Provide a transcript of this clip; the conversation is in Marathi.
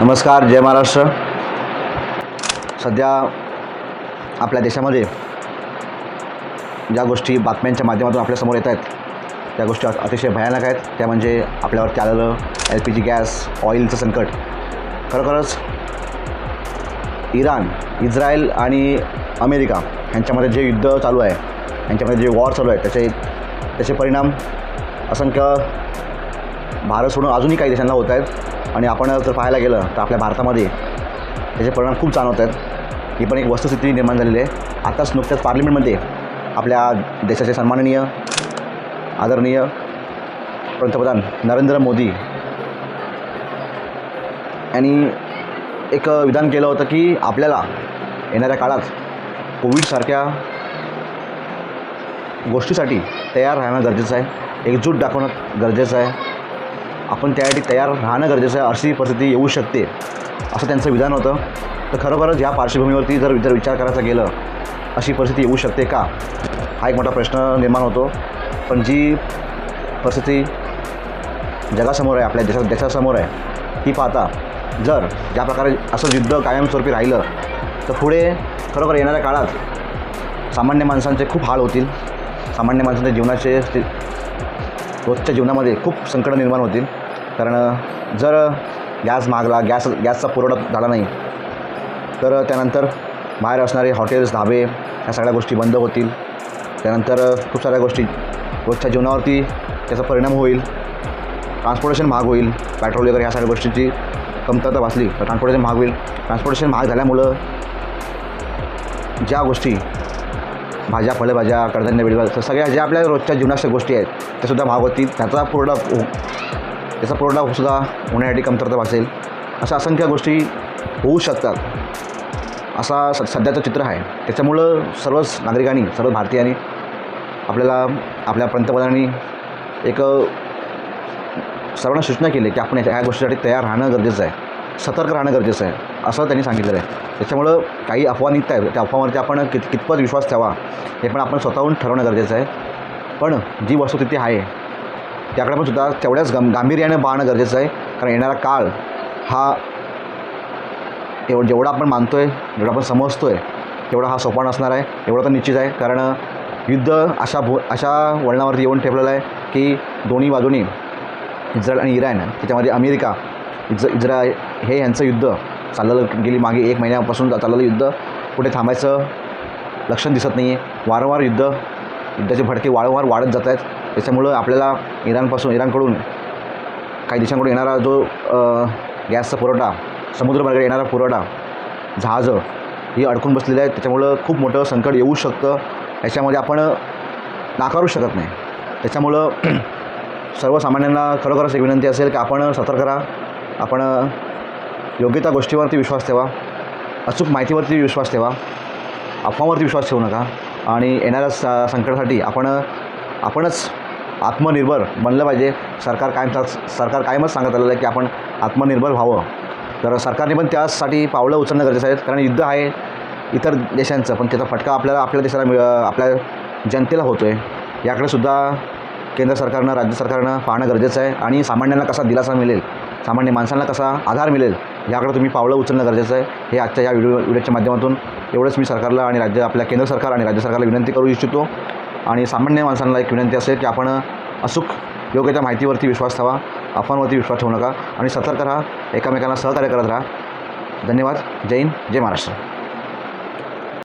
नमस्कार, जय महाराष्ट्र. सध्या आपल्या देशामध्ये ज्या गोष्टी बातम्यांच्या माध्यमातून आपल्यासमोर येत आहेत त्या गोष्टी अतिशय भयानक आहेत. त्या म्हणजे आपल्यावरती आलेलं LPG गॅस, ऑइलचं संकट. खरोखरच इराण, इस्रायल आणि अमेरिका यांच्यामध्ये जे युद्ध चालू आहे, यांच्यामध्ये जे वॉर चालू आहे त्याचे परिणाम असंख्य भारत सोडून अजूनही काही देशांना होत आहेत. आणि आपण जर पाहायला गेलं तर आपल्या भारतामध्ये त्याचे परिणाम खूप जाणवत आहेत. ही पण एक वस्तुस्थिती निर्माण झालेली आहे. आताच नुकत्याच पार्लिमेंटमध्ये आपल्या देशाचे सन्माननीय आदरणीय पंतप्रधान नरेंद्र मोदी यांनी एक विधान केलं होतं की आपल्याला येणाऱ्या काळात कोविडसारख्या गोष्टीसाठी तयार राहणं गरजेचं आहे, एकजूट दाखवणं गरजेचं आहे, आपण त्यासाठी तयार राहणं गरजेचं आहे. अशी परिस्थिती येऊ शकते असं त्यांचं विधान होतं. तर खरोखरच ह्या पार्श्वभूमीवरती जर विचार करायचा गेलं, अशी परिस्थिती येऊ शकते का, हा एक मोठा प्रश्न निर्माण होतो. पण जी परिस्थिती जगासमोर आहे, आपल्या देशासमोर आहे, ती पाहता जर ज्या प्रकारे असं युद्ध कायमस्वरूपी राहिलं तर पुढे खरोखर येणाऱ्या काळात सामान्य माणसांचे खूप हाल होतील. सामान्य माणसांच्या जीवनाचे रोजच्या जीवनामध्ये खूप संकट निर्माण होतील. कारण जर गॅस महागला, गॅसचा पुरवठा झाला नाही तर त्यानंतर बाहेर असणारे हॉटेल्स, धाबे ह्या सगळ्या गोष्टी बंद होतील. त्यानंतर खूप साऱ्या गोष्टी रोजच्या जीवनावरती त्याचा परिणाम होईल. ट्रान्सपोर्टेशन महाग होईल, पेट्रोल वगैरे ह्या सगळ्या गोष्टींची कमतरता भासली तर ट्रान्सपोर्टेशन महाग होईल. ट्रान्सपोर्टेशन महाग झाल्यामुळं ज्या गोष्टी भाज्या, फळभाज्या, कडधान्य, बिळभाज्या सगळ्या ज्या आपल्या रोजच्या जीवनाच्या गोष्टी आहेत त्यासुद्धा महाग होतील. त्याचा पुरवठा होण्यासाठी कमतरता भासेल. अशा असंख्य गोष्टी होऊ शकतात असा सध्याचं चित्र आहे. त्याच्यामुळं सर्वच नागरिकांनी, सर्व भारतीयांनी आपल्या पंतप्रधानांनी एक सर्वांना सूचना केली की आपण ह्या गोष्टीसाठी तयार राहणं गरजेचं आहे, सतर्क राहणं गरजेचं आहे असं त्यांनी सांगितलेलं आहे. त्याच्यामुळं काही अफवा निघत आहेत, त्या अफवावरती आपण कितपत विश्वास ठेवा हे पण आपण स्वतःहून ठरवणं गरजेचं आहे. पण जी वस्तुस्थिती आहे त्याकडे पण सुद्धा तेवढ्याच गांभीर्याने पाहणं गरजेचं आहे. कारण येणारा काळ हा जेवढा आपण मानतो आहे, जेवढा आपण समजतो आहे तेवढा हा सोपा नसणार आहे, एवढं तर निश्चित आहे. कारण युद्ध अशा वळणावरती येऊन ठेवलेलं आहे की दोन्ही बाजूनी इस्रायल आणि इराण, त्याच्यामध्ये अमेरिका, इस्रायल हे यांचं युद्ध चाललेलं गेली मागे 1 महिन्यापासून चाललेलं युद्ध कुठे थांबायचं लक्षण दिसत नाही आहे. वारंवार युद्धाचे भडके वारंवार वाढत जात आहेत. त्याच्यामुळं आपल्याला इराणकडून काही देशांकडून येणारा जो गॅसचा पुरवठा, समुद्रमार्गाने येणारा पुरवठा, जहाजं ही अडकून बसलेली आहेत. त्याच्यामुळं खूप मोठं संकट येऊ शकतं, याच्यामध्ये आपण नाकारू शकत नाही. त्याच्यामुळं सर्वसामान्यांना खरोखरच एक विनंती असेल की आपण सतर्क राहा, आपण योग्य त्या गोष्टीवरती विश्वास ठेवा, अचूक माहितीवरती विश्वास ठेवा, अफवावरती विश्वास ठेवू नका. आणि येणाऱ्या संकटासाठी आपणच आत्मनिर्भर बनलं पाहिजे. सरकार कायमच सांगत आलेलं आहे की आपण आत्मनिर्भर व्हावं. तर सरकारने पण त्यासाठी पावलं उचलणं गरजेचं आहे. कारण युद्ध आहे इतर देशांचं, पण त्याचा फटका आपल्या देशाला, आपल्या जनतेला होतो आहे. याकडे सुद्धा केंद्र सरकारनं, राज्य सरकारनं पाहणं गरजेचं आहे. आणि सामान्यांना कसा दिलासा मिळेल, सामान्य माणसांना कसा आधार मिळेल याकडे तुम्ही पावलं उचलणं गरजेचं आहे. हे आजच्या या व्हिडिओच्या माध्यमातून एवढंच मी सरकारला आणि आपल्या केंद्र सरकार आणि राज्य सरकारला विनंती करू इच्छितो. आणि सामान्य माणसांना एक विनंती असेल की आपण अचूक योग्य त्या माहितीवरती विश्वास ठेवा, अफवांवरती विश्वास ठेवू नका आणि सतर्क राहा, एकमेकांना सहकार्य करत राहा. धन्यवाद. जय हिंद, जय महाराष्ट्र.